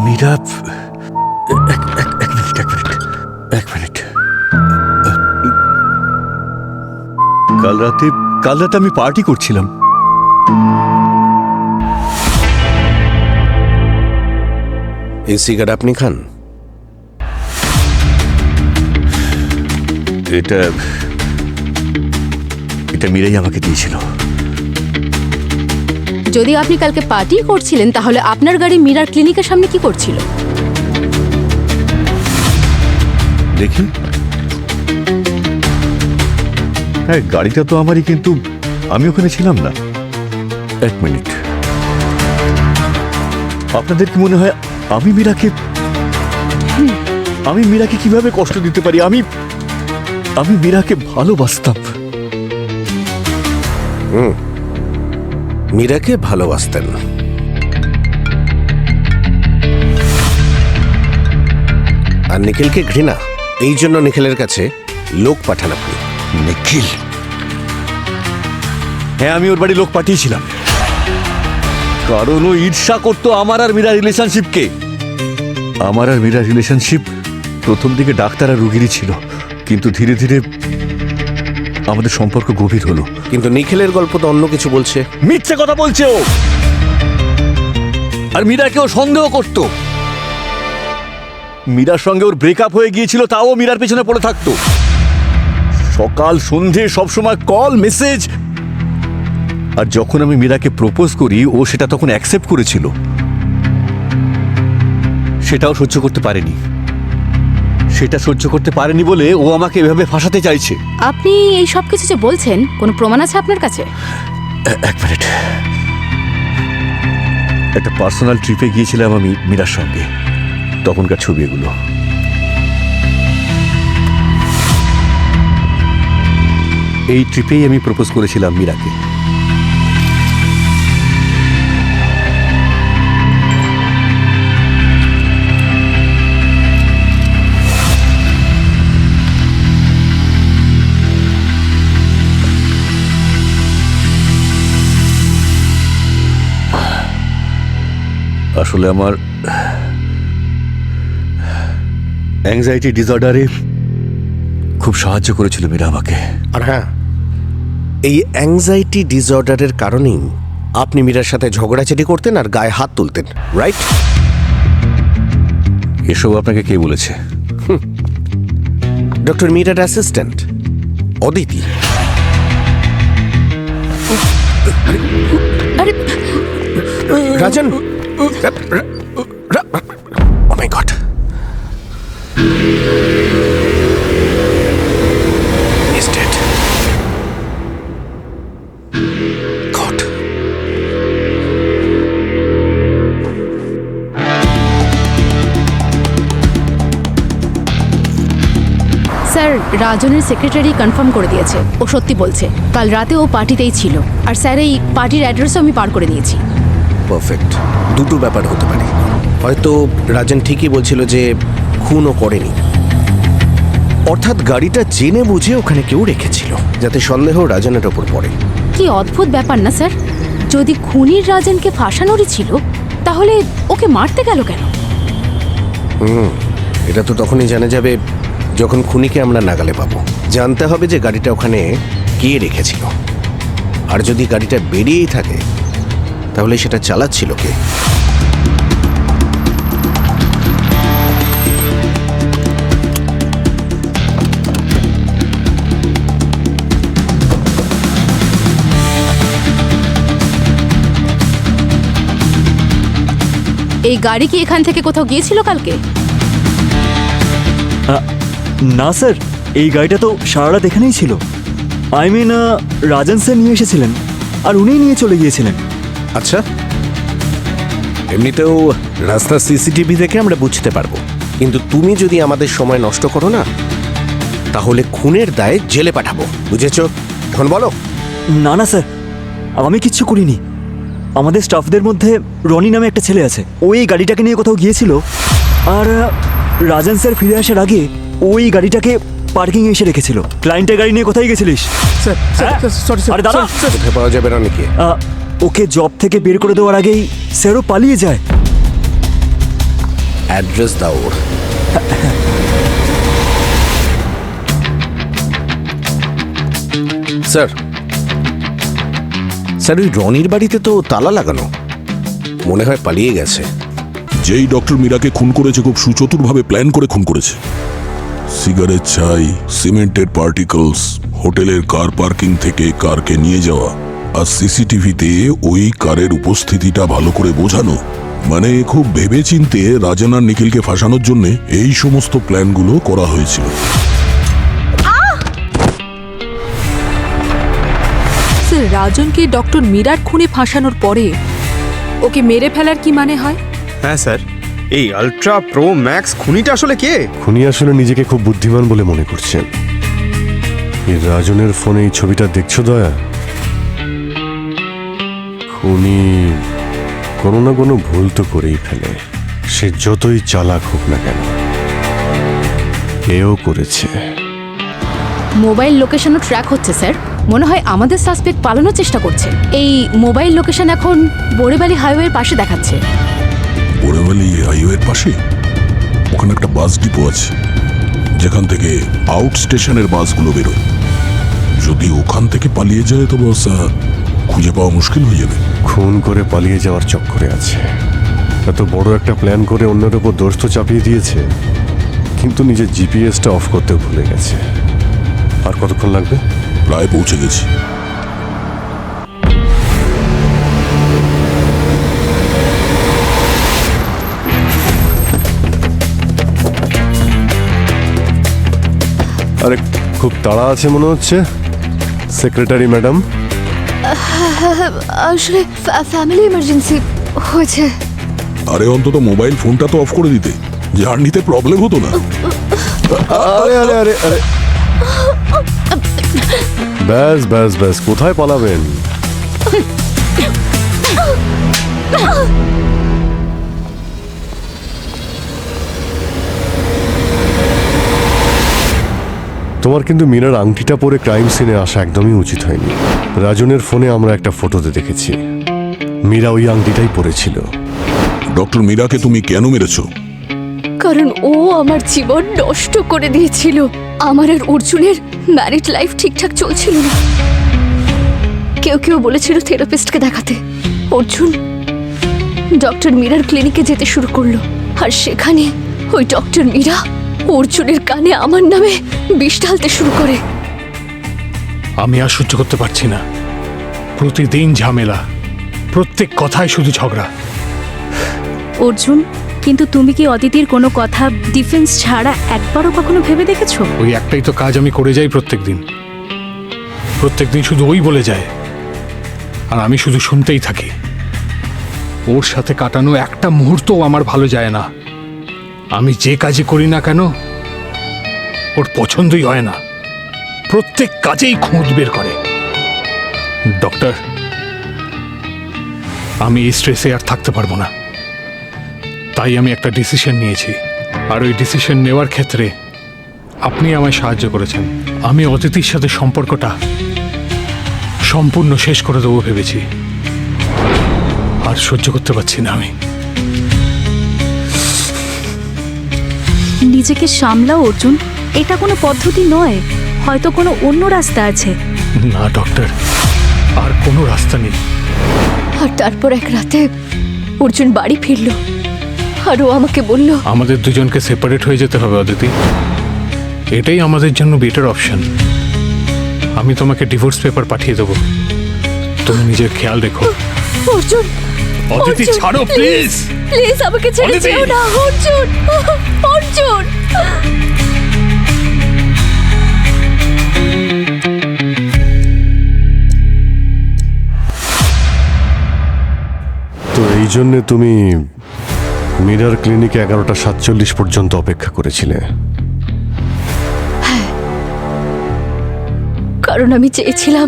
মীরা, এক মিনিট। কাল রাতে আমি পার্টি করছিলাম। এই সিগারেট আপনি খান? এটা মীরাই আমাকে দিয়েছিল। যদি আপনি কালকে পার্টি করছিলেন তাহলে আপনার গাড়ি মীরার ক্লিনিকের সামনে কি করছিল? দেখি। হ্যাঁ, গাড়িটা তো আমারই, কিন্তু আমি ওখানে ছিলাম না। এক মিনিট, আপনাদের কি মনে হয় আমি মীরাকে কিভাবে কষ্ট দিতে পারি? আমি মীরাকে ভালোবাসতাম। মীরাকে ভালোবাসতেন? আর নিখিলকে ঘৃণা? এই জন্য নিখিলের কাছে লোক পাঠান আপনি? নিখিল? হ্যাঁ, আমি ওর বাড়ি লোক পাঠিয়েছিলাম, কারণ ও ঈর্ষা করতো আমার আর মীরা রিলেশনশিপকে। আমার আর মীরা রিলেশনশিপ প্রথম দিকে ডাক্তার আর রুগীরই ছিল, কিন্তু ধীরে ধীরে আমাদের সম্পর্ক গভীর হলো। কিন্তু নিখিলের গল্প তো অন্য কিছু বলছে। মিথ্যে কথা বলছে ও, আর মীরাকেও সন্দেহ করত। মীরার সঙ্গে ওর ব্রেকআপ হয়ে গিয়েছিল, তাও মীরার পেছনে পড়ে থাকতো। সকাল সন্ধে সবসময় কল মেসেজ। আর যখন আমি মীরাকে প্রপোজ করি, ও সেটা তখন অ্যাকসেপ্ট করেছিল। সেটাও সহ্য করতে পারেনি। সেটা সহ্য করতে পারেনি বলে ও আমাকে এভাবে ফাঁসাতে চাইছে। আপনি এই সব কিছু যে বলছেন, কোনো প্রমাণ আছে আপনার কাছে? এক মিনিট। একটা পার্সোনাল ট্রিপে গিয়েছিলাম আমি মীরার সঙ্গে, তখনকার ছবি এগুলো। এই ট্রিপেই আমি প্রপোজ করেছিলাম মীরাকে। আসলে আমার অ্যাংজাইটি ডিসঅর্ডারে খুব সাহায্য করেছিল মীরা আমাকে। আর হ্যাঁ, এই অ্যাংজাইটি ডিসঅর্ডারের কারণেই আপনি মীরার সাথে ঝগড়াঝাটি করতেন আর গায়ে হাত তুলতেন, রাইট? এসব আপনাকে কে বলেছে? ডক্টর মীরার assistant Aditi. Rajan, oh my God, he's dead. God. Sir, রাজনের সেক্রেটারি কনফার্ম করে দিয়েছে, ও সত্যি বলছে। কাল রাতে ও পার্টিতেই ছিল, আর স্যার এই পার্টির অ্যাড্রেসও আমি পার করে দিয়েছি। পারফেক্ট। দুটো ব্যাপার হতে পারে। হয়তো রাজন ঠিকই বলছিল যে খুনও করেনি, অর্থাৎ গাড়িটা জেনে বুঝে ওখানে কেউ রেখেছিল যাতে সন্দেহ রাজনের ওপর পড়ে। কি অদ্ভুত ব্যাপার না স্যার? যদি খুনির রাজনকে ফাঁসানোরই ছিল, তাহলে ওকে মারতে গেল কেন? এটা তো তখনই জানা যাবে যখন খুনিকে আমরা নাগালে পাবো। জানতে হবে যে গাড়িটা ওখানে কে রেখেছিল, আর যদি গাড়িটা বেরিয়েই থাকে তাহলে সেটা চালাচ্ছিল কে। এই গাড়ি কি এখান থেকে কোথাও গিয়েছিল কালকে? না স্যার, এই গাড়িটা তো সারা রাত এখানেই ছিল। আই মিন, রাজন স্যার নিয়ে এসেছিলেন আর উনিই নিয়ে চলে গিয়েছিলেন। আচ্ছা, এমনিতেও রাস্তার সিসিটিভি দেখে আমরা বুঝতে পারবো, কিন্তু তুমি যদি আমাদের সময় নষ্ট করো না, তাহলে খুনের দায়ে জেলে পাঠাবো, বুঝেছো? এখন বলো। না না স্যার, আমি কিচ্ছু করিনি। আমাদের স্টাফদের মধ্যে রনি নামে একটা ছেলে আছে, ওই গাড়িটাকে নিয়ে কোথাও গিয়েছিল, আর রাজন স্যার ফিরে আসার আগে ওই গাড়িটাকে পার্কিংয়ে এসে রেখেছিল। ক্লায়েন্টের গাড়ি নিয়ে কোথায় গেছিলিস? আরে দাদা, কোথায় পাওয়া যাবে রনিকে? ওকে জব থেকে বের করে দেওয়ার আগেই স্যারও পালিয়ে যায়। অ্যাড্রেস দাও ওর। স্যার, স্যার ওই রনির বাড়িতে তো তালা লাগানো, মনে হয় পালিয়ে গেছে। যেই ডক্টর মীরাকে খুন করেছে খুব সুচতুরভাবে প্ল্যান করে খুন করেছে। সিগারেট ছাই, সিমেন্টের পার্টিকলস, হোটেলের কার পার্কিং থেকে কারকে নিয়ে যাওয়া, আর সিসিটিভিতে ওই কারের উপস্থিতিটা ভালো করে বোঝানো। মানে খুব ভেবেচিন্তে রাজন আর নিখিলকে ফাঁসানোর জন্য এই সমস্ত প্ল্যানগুলো করা হয়েছিল। স্যার, রাজনকে ডক্টর মীরার খুনে ফাঁসানোর পরে ওকে মেরে ফেলার কি মানে হয়? হ্যাঁ স্যার, এই আলট্রা প্রো ম্যাক্স খুনিটা আসলে কে? খুনি আসলে নিজেকে খুব বুদ্ধিমান বলে মনে করছেন। এই রাজনের ফোনে এই ছবিটা দেখছো দয়া? খুনি কোনো না কোনো ভুল তো করেই ফেলে, সে যতই চালাক হোক না কেন। এও করেছে। মোবাইল লোকেশনও ট্র্যাক হচ্ছে স্যার। মনে হয় আমাদের সাসপেক্ট পালানোর চেষ্টা করছে। এই মোবাইল লোকেশন এখন বোরেবালি হাইওয়ের পাশে দেখাচ্ছে। বোরেবালি হাইওয়ের পাশে ওখানে একটা বাস ডিপো আছে, যেখান থেকে আউট স্টেশনের বাসগুলো বেরোয়। যদি ওখান থেকে পালিয়ে যায় তো বস খুঁজে পাওয়া মুশকিল হয়ে যাবে। খুন করে পালিয়ে যাওয়ার চক্করে আছে। এত বড় একটা প্ল্যান করে অন্যের উপর দোষ তো চাপিয়ে দিয়েছে, কিন্তু নিজের জিপিএসটা অফ করতে ভুলে গেছে। আর কতক্ষণ লাগবে? প্রায় পৌঁছে গেছি। আরে খুব তাড়া আছে মনে হচ্ছে সেক্রেটারি ম্যাডাম। আসলে ফ্যামিলি ইমার্জেন্সি হয়েছে। আরে অন্তত মোবাইল ফোনটা তো অফ করে দিতে, জার্নিতে প্রবলেম হতো না। আরে আরে আরে আরে ব্যাস ব্যাস ব্যাস, কোথায় পালাবেন? তোমার কিন্তু মীরার আংটিটা পরে ক্রাইম সিনে আসা একদমই উচিত হয়নি। রাজনের ফোনে আমরা একটা ফটোতে দেখেছি মীরা ওই আংটিটাই পরেছিল। ডক্টর মীরাকে তুমি কেন মেরেছো? কারণ ও আমার জীবন নষ্ট করে দিয়েছিল। আমার আর অর্জুনের ম্যারিড লাইফ ঠিকঠাক চলছিল না। কেউ কেউ বলেছিল থেরাপিস্টকে দেখাতে। অর্জুন ডক্টর মীরার ক্লিনিকে যেতে শুরু করলো, আর সেখানে ওই ডক্টর মীরা অর্জুনের কানে আমার নামে বিষ ঢালতে শুরু করে। আমি আর সহ্য করতে পারছি না। প্রতিদিন ঝামেলা, প্রত্যেক কথায় শুধু ঝগড়া। অর্জুন, কিন্তু তুমি কি অদিতির কোনো কথা ডিফেন্স ছাড়া একবারও কখনো ভেবে দেখেছো? ওই একটাই তো কাজ আমি করে যাই প্রত্যেকদিন। প্রত্যেকদিন শুধু ওই বলে যায়, আর আমি শুধু শুনতেই থাকি। ওর সাথে কাটানো একটা মুহূর্তও আমার ভালো যায় না। আমি যে কাজই করি না কেন ওর পছন্দই হয় না। প্রত্যেক কাজেই খুঁত বের করে। ডক্টর, আমি এই স্ট্রেসে আর থাকতে পারবো না। তাই আমি একটা ডিসিশন নিয়েছি, আর ওই ডিসিশন নেওয়ার ক্ষেত্রে আপনি আমায় সাহায্য করেছেন। আমি অতিথির সাথে সম্পর্কটা সম্পূর্ণ শেষ করে দেবো ভেবেছি। আর সহ্য করতে পারছি না আমি। নিজেকে সামলাও অর্জুন, এটা কোনো পদ্ধতি নয়। হয়তো কোনো অন্য রাস্তা আছে। না ডক্টর, আর কোনো রাস্তা নেই। আর তারপর এক রাতে অর্জুন বাড়ি ফিরল, আর ও আমাকে বলল আমাদের দুজনকে সেপারেট হয়ে যেতে হবে অদিতি। এটাই আমাদের জন্য বেটার অপশন। আমি তোমাকে ডিভোর্স পেপার পাঠিয়ে দেবো, তুমি নিজের খেয়াল রেখো। অর্জুন, অদিতি ছাড়ো প্লিজ। প্লিজ আমাকে ছেড়ে অদিতি! যেও না অর্জুন। অর্জুন, তো এই জন্যে তুমি মীরার ক্লিনিকে 11:47 পর্যন্ত অপেক্ষা করেছিলে? কারণ আমি চেয়েছিলাম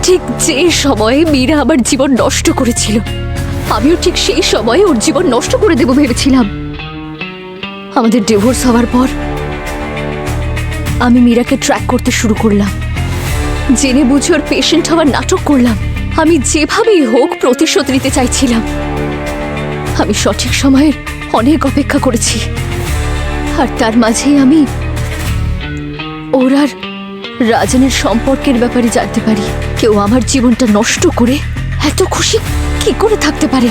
ঠিক যে সময়ে মীরা আমার জীবন নষ্ট করেছিল, আমিও ঠিক সেই সময়ে ওর জীবন নষ্ট করে দেব ভেবেছিলাম। আমাদের ডিভোর্স হওয়ার পর আমি মীরাকে ট্র্যাক করতে শুরু করলাম। জেনে বুঝে ওর পেশেন্ট হওয়ার নাটক করলাম। আমি যেভাবেই হোক প্রতিশোধ নিতে চাইছিলাম। আমি সঠিক সময়ের অনেক অপেক্ষা করেছি, আর তার মাঝেই আমি ওর আর রাজনের সম্পর্কের ব্যাপারে জানতে পারি। কেউ আমার জীবনটা নষ্ট করে এত খুশি কি করে থাকতে পারে?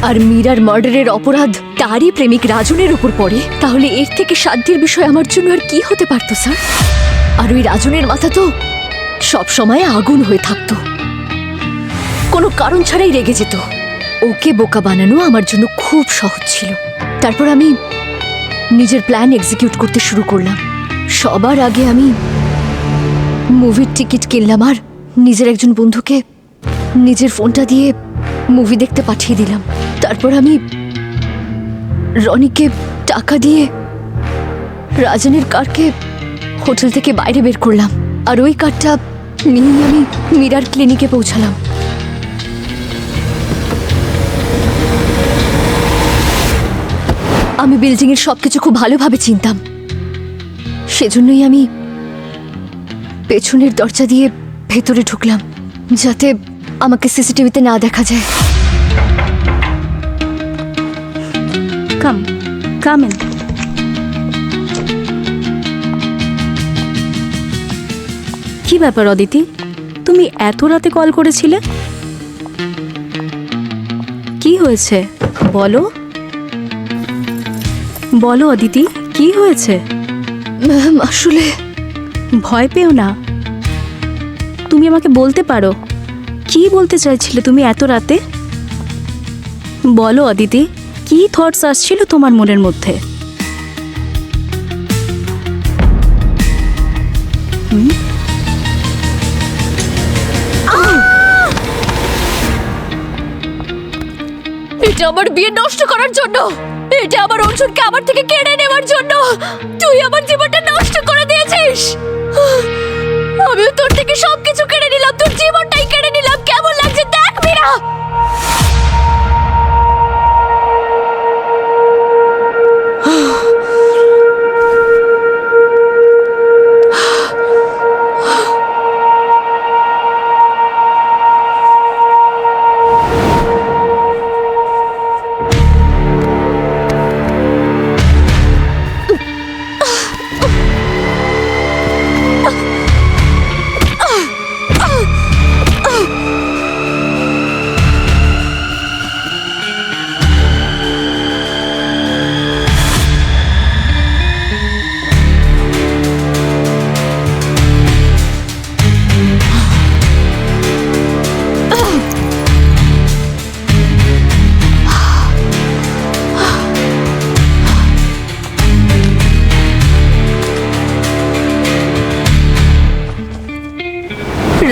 আর মীরার মার্ডারের অপরাধ তারই প্রেমিক রাজনের উপর পড়ে, তাহলে এর থেকে সাধ্যের বিষয় আমার জন্য আর কি হতে পারতো স্যার? আর ওই রাজনের মাথা তো সব সময় আগুন হয়ে থাকতো, কোনো কারণ ছাড়াই রেগে যেত। ওকে বোকা বানানো আমার জন্য খুব সহজ ছিল। তারপর আমি নিজের প্ল্যান এক্সিকিউট করতে শুরু করলাম। সবার আগে আমি মুভির টিকিট কিনলাম, আর নিজের একজন বন্ধুকে নিজের ফোনটা দিয়ে মুভি দেখতে পাঠিয়ে দিলাম। তারপর আমি রনিকে টাকা দিয়ে রাজনের কারকে হোটেল থেকে বাইরে বের করলাম, আর ওই কারটা নিয়ে আমি মীরার ক্লিনিকে পৌঁছালাম। আমি বিল্ডিংয়ের সবকিছু খুব ভালোভাবে চিনতাম, সেজন্যই আমি পেছনের দরজা দিয়ে ভেতরে ঢুকলাম, যাতে আমাকে সিসিটিভিতে না দেখা যায়। কাম কাম ইন। কি ব্যাপার অদিতি, তুমি এত রাতে কল করেছিলে? কি হয়েছে বলো, বলো অদিতি, কি হয়েছে? ম্যাম, আসলে ভয় পেও না, তুমি আমাকে বলতে পারো কি বলতে চাইছিলে তুমি এত রাতে। বলো অদিতি, কি থটস আসছিল তোমার মনের মধ্যে? এটা আমার বিয়ে নষ্ট করার জন্য, এটা আমার অর্জুনকে আমার থেকে কেড়ে নেওয়ার জন্য। তুই আমার জীবনটা নষ্ট করে দিয়েছিস। আমিও তোর থেকে সবকিছু কেড়ে নিলাম, তোর জীবনটাই কেড়ে নিলাম। কেমন লাগছে দেখ মীরা।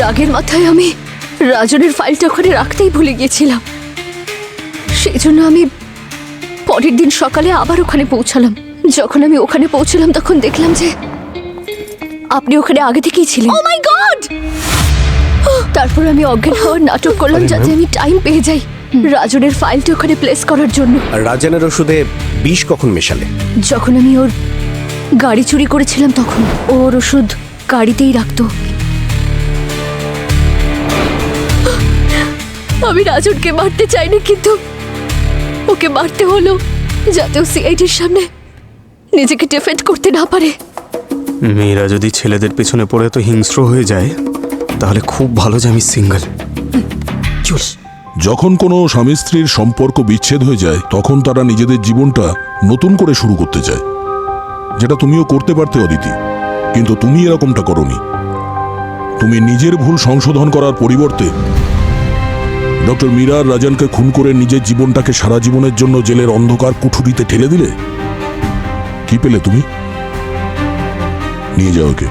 রাগের মাথায় আমি রাজনের ফাইলটা ওখানে রাখতেই ভুলে গিয়েছিলাম। সেই জন্য আমি পরের দিন সকালে আবার ওখানে পৌঁছালাম। যখন আমি ওখানে পৌঁছলাম তখন দেখলাম যে আপনি ওখানে আগে থেকেই ছিলেন। ও মাই গড! তারপর আমি অজ্ঞান হওয়ার নাটক করলাম যাতে আমি টাইম পেয়ে যাই রাজনের ফাইলটা ওখানে প্লেস করার জন্য। আর রাজনের ওষুধে বিষ কখন মেশালে? যখন আমি ওর গাড়ি চুরি করেছিলাম তখন ওর ওষুধ গাড়িতেই রাখতো। আমি রাজনকে মারতে চাইনি, কিন্তু ওকে মারতে হলো যাতে ও সিআইডির সামনে নিজেকে ডিফেন্ড করতে না পারে। মেয়েরা যদি ছেলেদের পেছনে পড়ে তো হিংস্র হয়ে যায়, তাহলে খুব ভালো যে আমি সিঙ্গেল। চুস। যখন কোনো স্বামী স্ত্রীর সম্পর্ক বিচ্ছেদ হয়ে যায় তখন তারা নিজেদের জীবনটা নতুন করে শুরু করতে চায়, যেটা তুমিও করতে পারতে অদিতি, কিন্তু তুমি এরকমটা করোনি। তুমি নিজের ভুল সংশোধন করার পরিবর্তে ডক্টর মীরা আর রাজনকে খুন করে নিজের জীবনটাকে সারা জীবনের জন্য জেলের অন্ধকার কুঠুরিতে ঠেলে দিলে। কি পেলে তুমি? নিয়ে যাও ওকে।